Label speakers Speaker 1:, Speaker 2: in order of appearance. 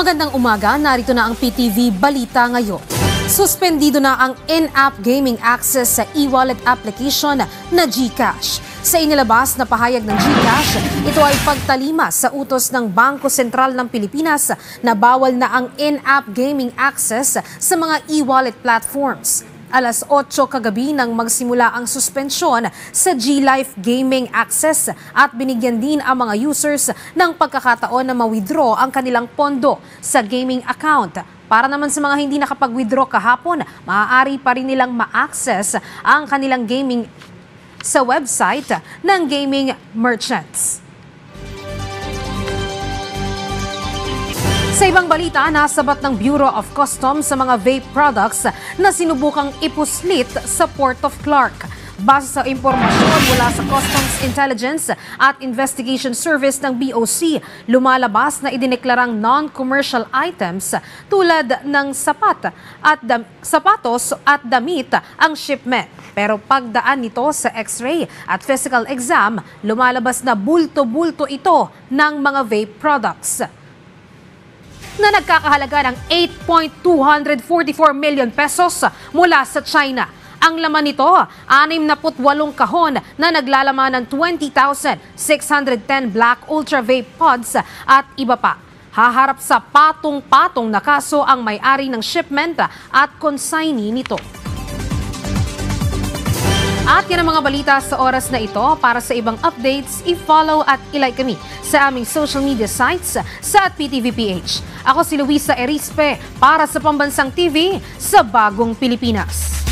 Speaker 1: Magandang umaga, narito na ang PTV Balita ngayon. Suspendido na ang in-app gaming access sa e-wallet application na GCash. Sa inilabas na pahayag ng GCash, ito ay pagtalima sa utos ng Bangko Sentral ng Pilipinas na bawal na ang in-app gaming access sa mga e-wallet platforms. Alas 8 kagabi nang magsimula ang suspensyon sa GLife Gaming Access at binigyan din ang mga users ng pagkakataon na ma-withdraw ang kanilang pondo sa gaming account. Para naman sa mga hindi nakapag-withdraw kahapon, maaari pa rin nilang ma-access ang kanilang gaming sa website ng gaming merchants. Sa ibang balita, nasabat ng Bureau of Customs sa mga vape products na sinubukang ipuslit sa Port of Clark. Base sa impormasyon mula sa Customs Intelligence at Investigation Service ng BOC, lumalabas na idineklarang non-commercial items tulad ng sapatos at damit ang shipment. Pero pagdaan nito sa x-ray at physical exam, lumalabas na bulto-bulto ito ng mga vape products na nagkakahalaga ng 8.244 million pesos mula sa China. Ang laman nito, 68 kahon na naglalaman ng 20,610 black ultra vape pods at iba pa. Haharap sa patong-patong na kaso ang may-ari ng shipment at consignee nito. At yan ang mga balita sa oras na ito. Para sa ibang updates, i-follow at i-like kami sa aming social media sites sa @PTVPH. Ako si Luisa Erispe para sa Pambansang TV sa Bagong Pilipinas.